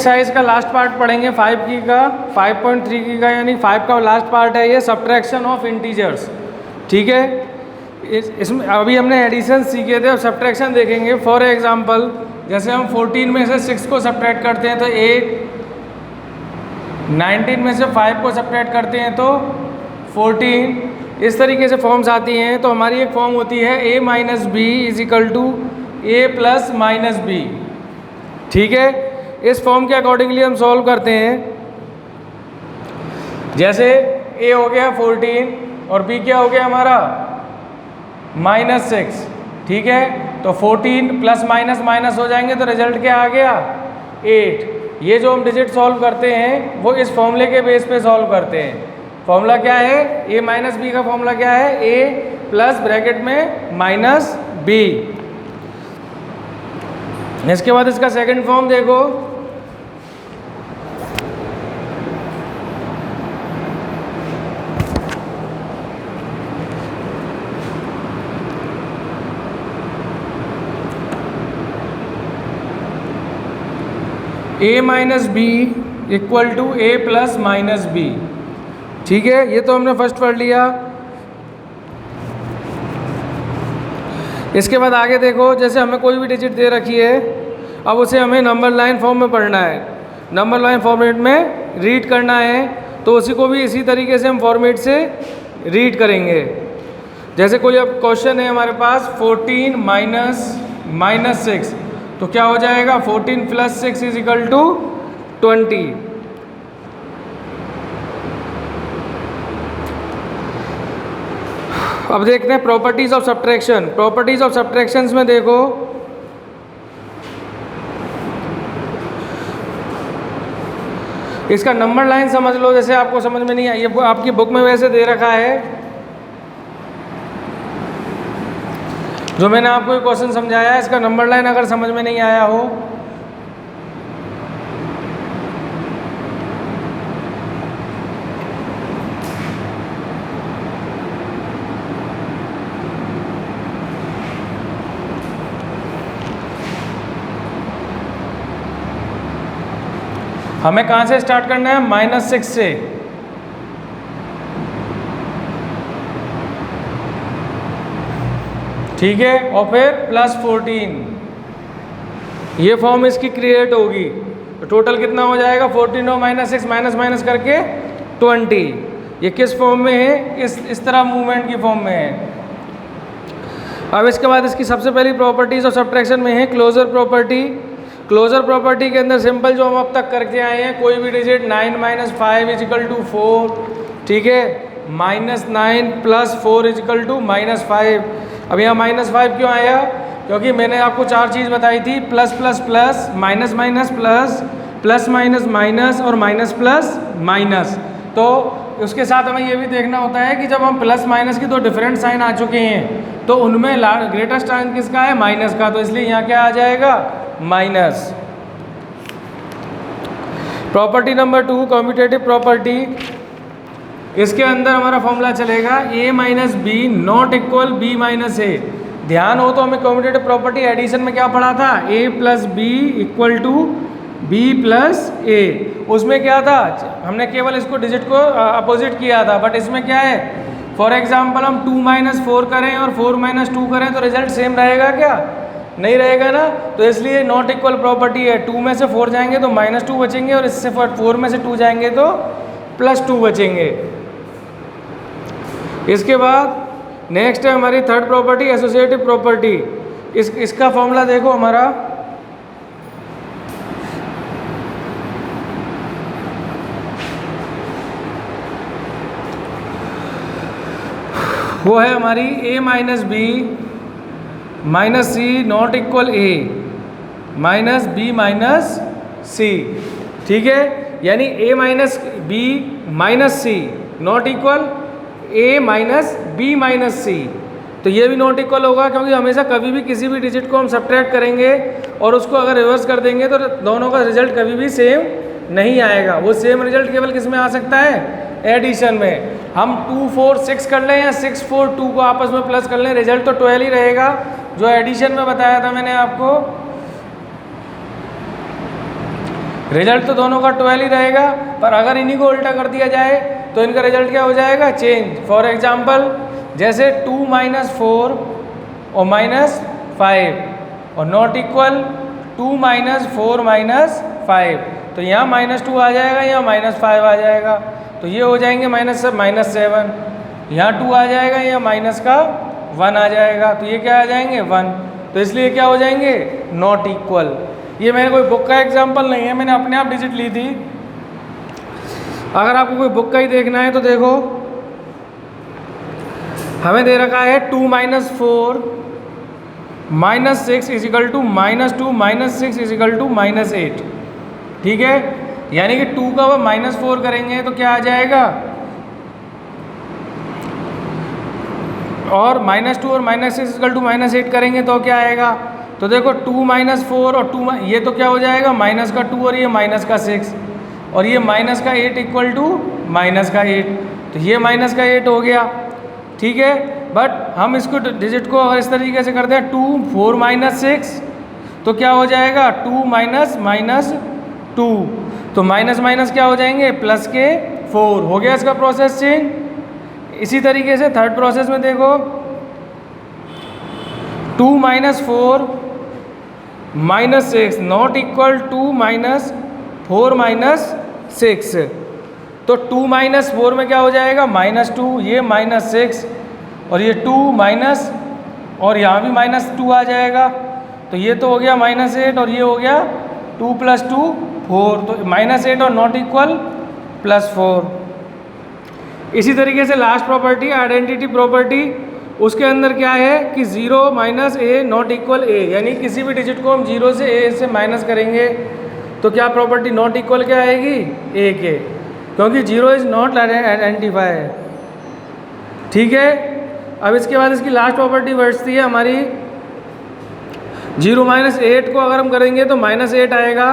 Exercise का last part पढ़ेंगे 5 की का 5.3 की का, यानी 5 का लास्ट पार्ट है ये, सब्ट्रैक्शन ऑफ इंटीजर्स। ठीक है, इसमें अभी हमने एडिशन सीखे थे, अब सब्ट्रैक्शन देखेंगे। फॉर एग्जांपल जैसे हम 14 में से 6 को सब्ट्रैक्ट करते हैं तो 8, 19 में से 5 को सब्ट्रैक्ट करते हैं तो 14, इस तरीके से फॉर्म्स आती हैं। तो हमारी एक फॉर्म होती है a minus B is equal to A plus minus B. ठीक है, इस फॉर्म के अकॉर्डिंगली हम सॉल्व करते हैं। जैसे a हो गया 14 और b क्या हो गया हमारा -6। ठीक है, तो 14 प्लस माइनस माइनस हो जाएंगे तो रिजल्ट क्या आ गया 8। ये जो हम डिजिट सॉल्व करते हैं वो इस फॉर्मूले के बेस पे सॉल्व करते हैं। फॉर्मूला क्या है, a माइनस बी का फॉर्मूला क्या है, a प्लस ब्रैकेट में माइनस बी। इसके बाद इसका सेकंड फॉर्म देखो, a minus B equal to A plus minus B. ठीक है, ये तो हमने फर्स्ट पढ़ लिया। इसके बाद आगे देखो, जैसे हमें कोई भी डिजिट दे रखी है, अब उसे हमें नंबर लाइन फॉर्म में पढ़ना है, नंबर लाइन फॉर्मेट में रीड करना है। तो उसी को भी इसी तरीके से हम फॉर्मेट से रीड करेंगे। जैसे कोई अब क्वेश्चन है हमारे पास 14 माइनस 6, तो क्या हो जाएगा 14 प्लस 6 इज इक्वल टू 20। अब देखते हैं properties of subtraction. Properties of subtractions में देखो, इसका नंबर लाइन समझ लो। जैसे आपको समझ में नहीं आई, ये आपकी बुक में वैसे दे रखा है, जो मैंने आपको ये क्वेश्चन समझाया है, इसका नंबर लाइन अगर समझ में नहीं आया हो हमें कहाँ से स्टार्ट करना है, -6 से। ठीक है, और फिर +14, ये फॉर्म इसकी क्रिएट होगी। तो टोटल कितना हो जाएगा 14 और -6 माइनस माइनस करके 20। ये किस फॉर्म में है, इस तरह मूवमेंट की फॉर्म में है। अब इसके बाद इसकी सबसे पहली प्रॉपर्टीज ऑफ सब्ट्रैक्शन में है क्लोजर प्रॉपर्टी। क्लोजर प्रॉपर्टी के अंदर सिंपल जो हम अब तक करके आए हैं, कोई भी digit 9 minus 5 is equal to 4। ठीक है, -9 प्लस 4 इज इक्वल टू -5। अब यहाँ -5 क्यों आया, क्योंकि मैंने आपको 4 चीज़ बताई थी, plus plus plus, minus minus plus, plus minus minus और माइनस प्लस माइनस। तो उसके साथ हमें ये भी देखना होता है कि जब हम प्लस माइनस की 2 डिफरेंट साइन आ चुके हैं तो उनमें ग्रेटेस्ट साइन किसका है, माइनस का। तो इसलिए यहाँ क्या आ जाएगा, minus. Property number 2, commutative property. इसके अंदर हमारा फॉर्मूला चलेगा a minus b not equal b minus a. ध्यान हो तो हमें कम्यूटेटिव प्रॉपर्टी एडिशन में क्या पढ़ा था, a plus b equal to b plus a. उसमें क्या था, हमने केवल इसको डिजिट को अपोजिट किया था, बट इसमें क्या है, फॉर एग्जाम्पल हम 2 माइनस 4 करें और 4 माइनस 2 करें तो रिजल्ट सेम रहेगा क्या, नहीं रहेगा ना। तो इसलिए नॉट इक्वल प्रॉपर्टी है, 2 में से 4 जाएंगे तो -2 बचेंगे और इससे 4 में से 2 जाएंगे तो +2 बचेंगे। इसके बाद नेक्स्ट है हमारी थर्ड प्रॉपर्टी, एसोसिएटिव प्रॉपर्टी। इसका फॉर्मूला देखो हमारा, वो है हमारी a minus b minus c not equal a minus b minus c. ठीक है, यानी a minus b minus c not equal a minus b minus c. तो ये भी नॉट इक्वल होगा, क्योंकि हमेशा कभी भी किसी भी डिजिट को हम सब्ट्रैक्ट करेंगे और उसको अगर रिवर्स कर देंगे तो दोनों का रिजल्ट कभी भी सेम नहीं आएगा। वो सेम रिजल्ट केवल किस में आ सकता है, एडिशन में। हम 2 4 6 कर लें या 6 4 2 को आपस में प्लस कर लें, रिजल्ट तो 12 ही रहेगा, जो एडिशन में बताया था मैंने आपको। रिजल्ट तो दोनों का 12 ही रहेगा, पर अगर इन्हीं को उल्टा कर दिया जाए तो इनका रिजल्ट क्या हो जाएगा, चेंज। फॉर एग्जाम्पल जैसे 2 - 4 और -5 और नॉट इक्वल 2 - 4 - 5, तो यहाँ -2 आ जाएगा, यहाँ -5 आ जाएगा, तो ये हो जाएंगे -7, यहाँ 2 आ जाएगा, यहाँ -1 आ जाएगा, तो ये क्या आ जाएंगे 1, तो इसलिए क्या हो जाएंगे, नॉट इक्वल। ये मैंने कोई बुक का एग्जाम्पल नहीं है, मैंने अपने आप डिजिट ली थी। अगर आपको कोई बुक का ही देखना है तो देखो, हमें दे रखा है 2 - 4 - 6 = -2 - 6 = -8, ठीक है। यानी कि 2 का वो -4 करेंगे तो क्या आ जाएगा, और -2 और -6 = -8 करेंगे तो क्या आएगा, तो देखो 2 - 4 और 2 ये तो क्या हो जाएगा, -2 और ये -6 और ये -8 = -8, तो ये -8 हो गया, ठीक है। बट हम इसको डिजिट को अगर इस तरीके से करते हैं 2 4 - 6 तो क्या हो जाएगा, 2 - -2, तो माइनस क्या हो जाएंगे, प्लस के 4, हो गया इसका प्रोसेस चेंज। इसी तरीके से थर्ड प्रोसेस में देखो 2 - 4 - 6 नॉट इक्वल 2 - 4 - 6, तो 2 - 4 में क्या हो जाएगा, -2, ये -6 और ये 2 माइनस और यहाँ भी -2 आ जाएगा, तो ये तो हो गया -8 और ये हो गया 2 + 2 4, तो -8 और नॉट इक्वल +4। इसी तरीके से लास्ट प्रॉपर्टी आइडेंटिटी प्रॉपर्टी, उसके अंदर क्या है कि 0 - a नॉट इक्वल a, यानी किसी भी डिजिट को हम 0 से a से माइनस करेंगे तो क्या प्रॉपर्टी नॉट इक्वल क्या आएगी, a के, क्योंकि 0 इज़ नॉट आइडेंटिफाई, ठीक है। अब इसके बाद इसकी लास्ट प्रॉपर्टी बचती है हमारी 0 - 8 को अगर हम करेंगे तो -8 आएगा,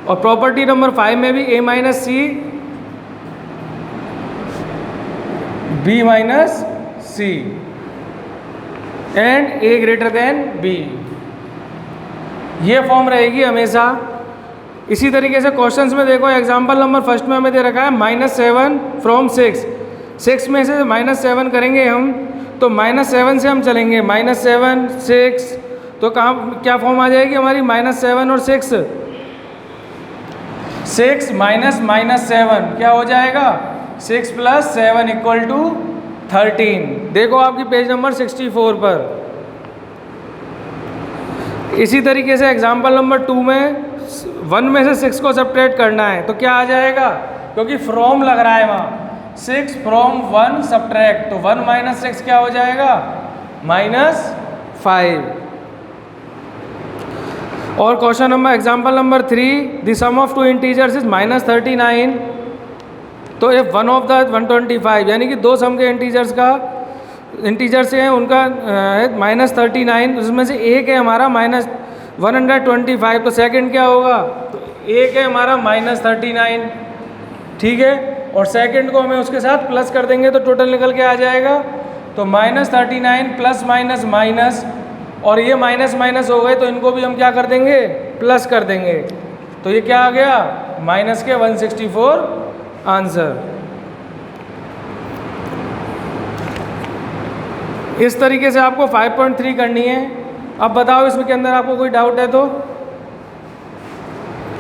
और प्रॉपर्टी नंबर 5 में भी a - c b - c and a > b, ये फॉर्म रहेगी हमेशा। इसी तरीके से क्वेश्चंस में देखो, एग्जांपल नंबर फर्स्ट में हमें दे रखा है -7 फ्रॉम 6 में से -7 करेंगे हम, तो -7 से हम चलेंगे, -7 6, तो कहाँ क्या फॉर्म आ जाएगी हमारी, -7 और 6 -7 क्या हो जाएगा, 6 + 7 = 13। देखो आपकी पेज नंबर 64 पर। इसी तरीके से एग्जांपल नंबर 2 में 1 में से 6 को सब्ट्रैक्ट करना है, तो क्या आ जाएगा, क्योंकि फ्रॉम लग रहा है वहाँ, 6 फ्रॉम 1 सब्ट्रैक्ट, तो 1 - 6 क्या हो जाएगा, -5। और question number example number 3, the sum of 2 integers is -39, तो इफ वन ऑफ द 125, यानी कि दो सम के इंटीजर्स हैं उनका -39, उसमें से एक है हमारा -125, तो सेकंड क्या होगा, तो एक है हमारा -39, ठीक है, और सेकंड को हमें उसके साथ प्लस कर देंगे तो टोटल निकल के आ जाएगा, तो -39 प्लस माइनस, और ये माइनस हो गए तो इनको भी हम क्या कर देंगे, प्लस कर देंगे, तो ये क्या आ गया, माइनस के 164 आंसर। इस तरीके से आपको 5.3 करनी है। अब बताओ इसमें के अंदर आपको कोई डाउट है तो।